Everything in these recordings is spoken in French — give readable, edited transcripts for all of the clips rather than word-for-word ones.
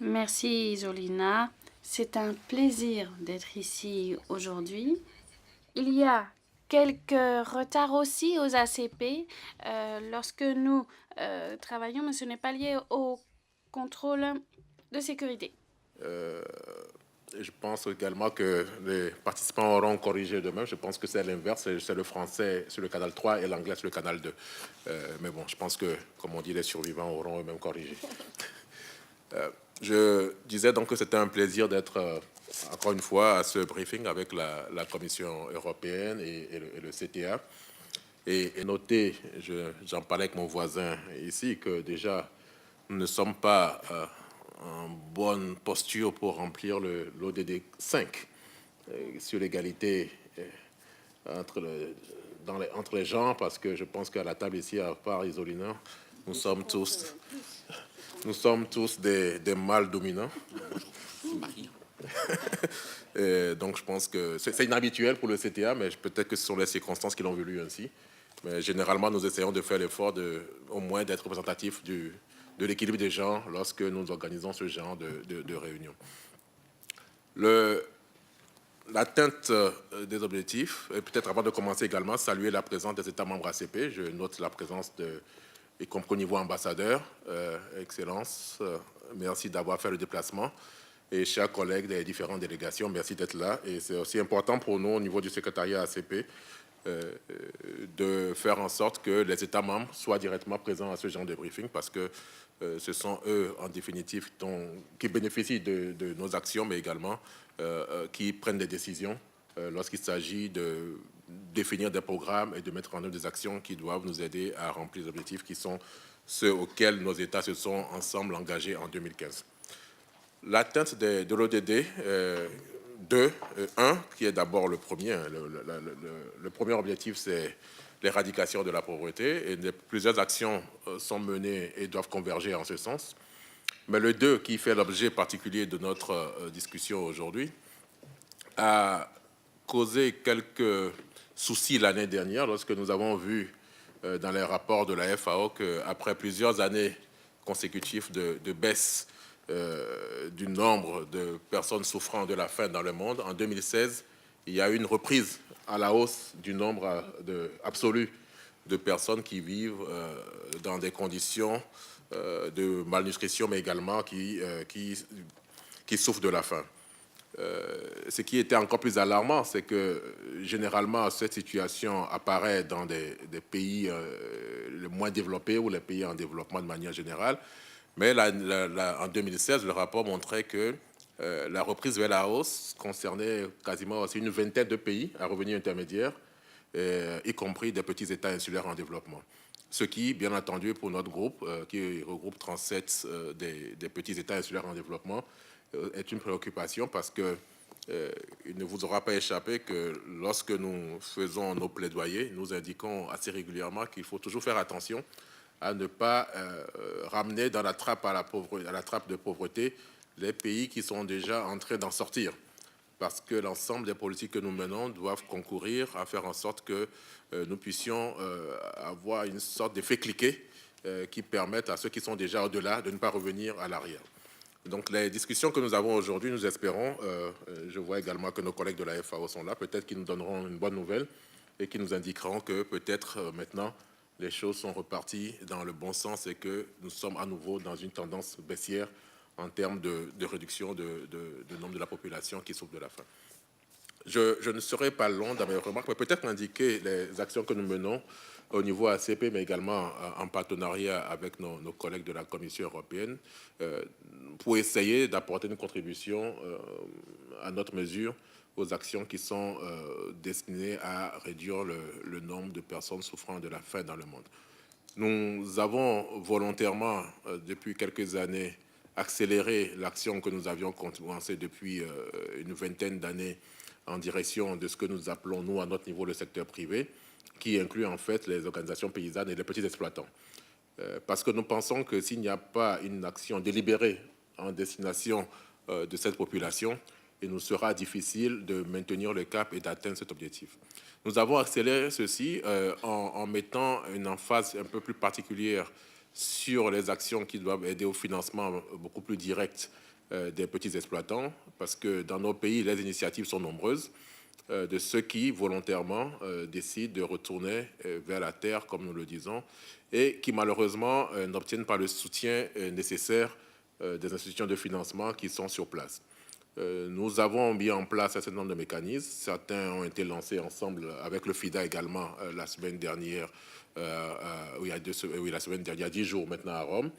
Merci Isolina. C'est un plaisir d'être ici aujourd'hui. Il y a quelques retards aussi aux ACP lorsque nous travaillons, mais ce n'est pas lié au contrôle de sécurité. Je pense également que les participants auront corrigé demain. Je pense que c'est l'inverse, c'est le français sur le canal 3 et l'anglais sur le canal 2. Mais bon, je pense que, comme on dit, les survivants auront eux-mêmes corrigé. Je disais donc que c'était un plaisir d'être encore une fois à ce briefing avec la Commission européenne et le CTA. Et noter, j'en parlais avec mon voisin ici, que déjà, nous ne sommes pas en bonne posture pour remplir l'ODD 5 sur l'égalité entre les gens, parce que je pense qu'à la table ici, à part Isolina, nous sommes tous, des mâles dominants. Donc je pense que c'est inhabituel pour le CTA, mais peut-être que ce sont les circonstances qui l'ont voulu ainsi. Mais généralement, nous essayons de faire l'effort au moins d'être représentatifs de l'équilibre des gens lorsque nous organisons ce genre de réunion. L'atteinte des objectifs, et peut-être avant de commencer également, saluer la présence des États membres ACP. Je note la présence y compris au niveau ambassadeur. Excellence, merci d'avoir fait le déplacement. Et chers collègues des différentes délégations, merci d'être là. Et c'est aussi important pour nous, au niveau du secrétariat ACP, de faire en sorte que les États membres soient directement présents à ce genre de briefing, parce que ce sont eux, en définitive, qui bénéficient de nos actions, mais également qui prennent des décisions lorsqu'il s'agit de définir des programmes et de mettre en œuvre des actions qui doivent nous aider à remplir les objectifs qui sont ceux auxquels nos États se sont ensemble engagés en 2015. L'atteinte de l'ODD 2, 1, qui est d'abord le premier. Le premier objectif, c'est l'éradication de la pauvreté, et plusieurs actions sont menées et doivent converger en ce sens. Mais le 2, qui fait l'objet particulier de notre discussion aujourd'hui, a causé quelques soucis l'année dernière lorsque nous avons vu dans les rapports de la FAO qu'après plusieurs années consécutives de baisse du nombre de personnes souffrant de la faim dans le monde, en 2016, il y a eu une reprise à la hausse du nombre absolu de personnes qui vivent dans des conditions de malnutrition, mais également qui souffrent de la faim. Ce qui était encore plus alarmant, c'est que généralement, cette situation apparaît dans des pays les moins développés ou les pays en développement de manière générale. Mais en 2016, le rapport montrait que la reprise vers la hausse concernait quasiment aussi une vingtaine de pays à revenus intermédiaires, y compris des petits États insulaires en développement. Ce qui, bien entendu, pour notre groupe, qui regroupe 37 des petits États insulaires en développement, est une préoccupation, parce que il ne vous aura pas échappé que lorsque nous faisons nos plaidoyers, nous indiquons assez régulièrement qu'il faut toujours faire attention à ne pas ramener dans la trappe de pauvreté les pays qui sont déjà en train d'en sortir. Parce que l'ensemble des politiques que nous menons doivent concourir à faire en sorte que nous puissions avoir une sorte d'effet cliquet qui permette à ceux qui sont déjà au-delà de ne pas revenir à l'arrière. Donc les discussions que nous avons aujourd'hui, nous espérons, je vois également que nos collègues de la FAO sont là, peut-être qu'ils nous donneront une bonne nouvelle et qui nous indiqueront que peut-être maintenant les choses sont reparties dans le bon sens et que nous sommes à nouveau dans une tendance baissière en termes de réduction de nombre de la population qui souffre de la faim. Je ne serai pas long dans mes remarques, mais peut-être indiquer les actions que nous menons au niveau ACP, mais également en partenariat avec nos collègues de la Commission européenne, pour essayer d'apporter une contribution à notre mesure aux actions qui sont destinées à réduire le nombre de personnes souffrant de la faim dans le monde. Nous avons volontairement, depuis quelques années, accéléré l'action que nous avions commencé depuis une vingtaine d'années en direction de ce que nous appelons, nous, à notre niveau, le secteur privé, qui inclut en fait les organisations paysannes et les petits exploitants. Parce que nous pensons que s'il n'y a pas une action délibérée en destination de cette population, il nous sera difficile de maintenir le cap et d'atteindre cet objectif. Nous avons accéléré ceci en mettant une emphase un peu plus particulière sur les actions qui doivent aider au financement beaucoup plus direct des petits exploitants, parce que dans nos pays, les initiatives sont nombreuses, de ceux qui, volontairement, décident de retourner vers la terre, comme nous le disons, et qui, malheureusement, n'obtiennent pas le soutien nécessaire des institutions de financement qui sont sur place. Nous avons mis en place un certain nombre de mécanismes. Certains ont été lancés ensemble avec le FIDA également la semaine dernière, il y a la semaine dernière, il y a 10 jours maintenant à Rome.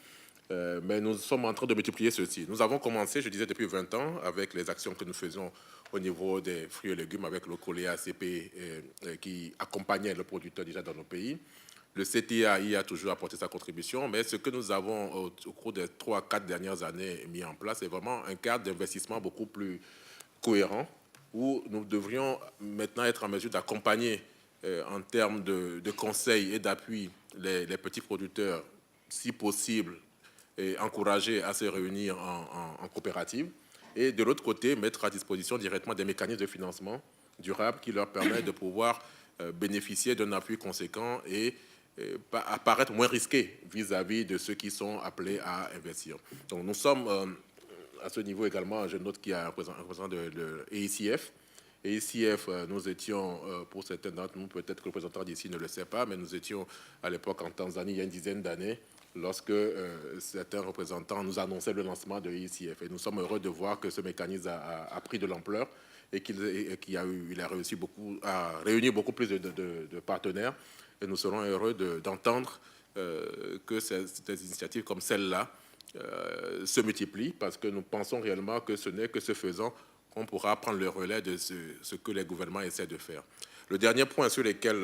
Mais nous sommes en train de multiplier ceci. Nous avons commencé, je disais, depuis 20 ans avec les actions que nous faisons au niveau des fruits et légumes avec le collet ACP qui accompagnait le producteur déjà dans nos pays. Le CTA y a toujours apporté sa contribution, mais ce que nous avons au cours des 3 à 4 dernières années mis en place, c'est vraiment un cadre d'investissement beaucoup plus cohérent où nous devrions maintenant être en mesure d'accompagner en termes de conseils et d'appui les petits producteurs, si possible, et encourager à se réunir en coopérative. Et de l'autre côté, mettre à disposition directement des mécanismes de financement durable qui leur permettent de pouvoir bénéficier d'un appui conséquent et apparaître moins risqués vis-à-vis de ceux qui sont appelés à investir. Donc nous sommes à ce niveau également, je note qu'il y a un représentant de EICF. EICF, nous étions, pour certains d'entre nous, peut-être que le représentant d'ici ne le sait pas, mais nous étions à l'époque en Tanzanie il y a une dizaine d'années, lorsque certains représentants nous annonçaient le lancement de EICF. Et nous sommes heureux de voir que ce mécanisme a pris de l'ampleur et qu'il a réussi à réunir beaucoup plus de partenaires. Et nous serons heureux d'entendre que ces initiatives comme celle-là se multiplient, parce que nous pensons réellement que ce n'est que ce faisant qu'on pourra prendre le relais de ce que les gouvernements essaient de faire. Le dernier point sur lequel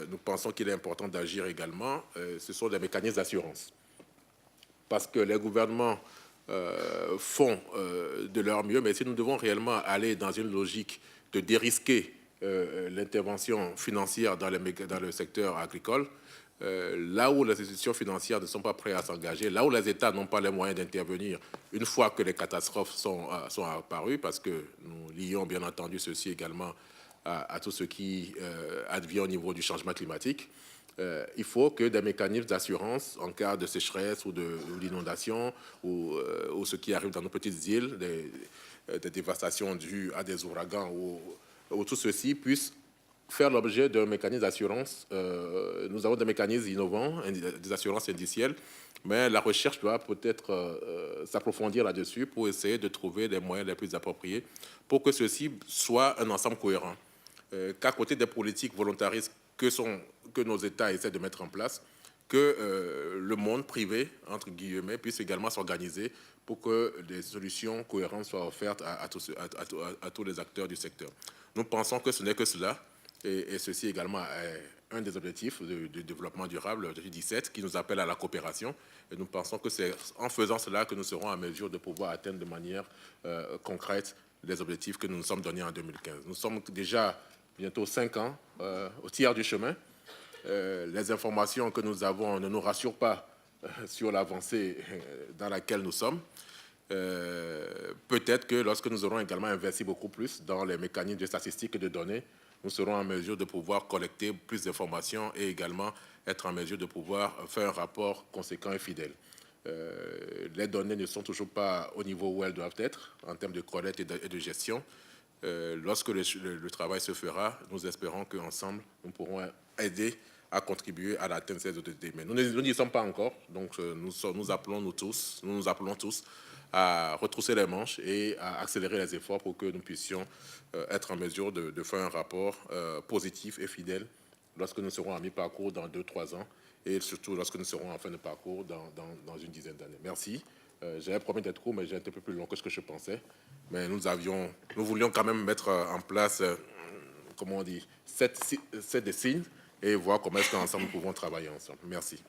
nous pensons qu'il est important d'agir également, ce sont les mécanismes d'assurance. Parce que les gouvernements font de leur mieux, mais si nous devons réellement aller dans une logique de dérisquer l'intervention financière dans le secteur agricole, là où les institutions financières ne sont pas prêtes à s'engager, là où les États n'ont pas les moyens d'intervenir une fois que les catastrophes sont apparues, parce que nous lions bien entendu ceci également à tout ce qui advient au niveau du changement climatique, il faut que des mécanismes d'assurance en cas de sécheresse ou d'inondation ou ce qui arrive dans nos petites îles, des dévastations dues à des ouragans ou tout ceci puisse faire l'objet d'un mécanisme d'assurance. Nous avons des mécanismes innovants, des assurances indicielles, mais la recherche doit peut-être s'approfondir là-dessus pour essayer de trouver les moyens les plus appropriés pour que ceci soit un ensemble cohérent. Qu'à côté des politiques volontaristes que nos États essaient de mettre en place, que le monde privé, entre guillemets, puisse également s'organiser pour que des solutions cohérentes soient offertes à tous les acteurs du secteur. Nous pensons que ce n'est que cela, et ceci également est un des objectifs du développement durable, l'objectif 17, qui nous appelle à la coopération. Et nous pensons que c'est en faisant cela que nous serons en mesure de pouvoir atteindre de manière concrète les objectifs que nous nous sommes donnés en 2015. Nous sommes déjà bientôt 5 ans au tiers du chemin. Les informations que nous avons ne nous rassurent pas sur l'avancée dans laquelle nous sommes. Peut-être que lorsque nous aurons également investi beaucoup plus dans les mécanismes de statistiques et de données, nous serons en mesure de pouvoir collecter plus d'informations et également être en mesure de pouvoir faire un rapport conséquent et fidèle. Les données ne sont toujours pas au niveau où elles doivent être en termes de collecte et de gestion. Lorsque le travail se fera, nous espérons qu'ensemble, nous pourrons aider à contribuer à l'atteinte de ces objectifs. Mais nous n'y sommes pas encore, donc nous appelons tous à retrousser les manches et à accélérer les efforts pour que nous puissions être en mesure de faire un rapport positif et fidèle lorsque nous serons à mi-parcours dans 2-3 ans et surtout lorsque nous serons en fin de parcours dans une dizaine d'années. Merci. J'avais promis d'être court, mais j'ai été un peu plus long que ce que je pensais. Mais nous voulions quand même mettre en place, comment on dit, cette signes et voir comment est-ce qu'ensemble nous pouvons travailler ensemble. Merci.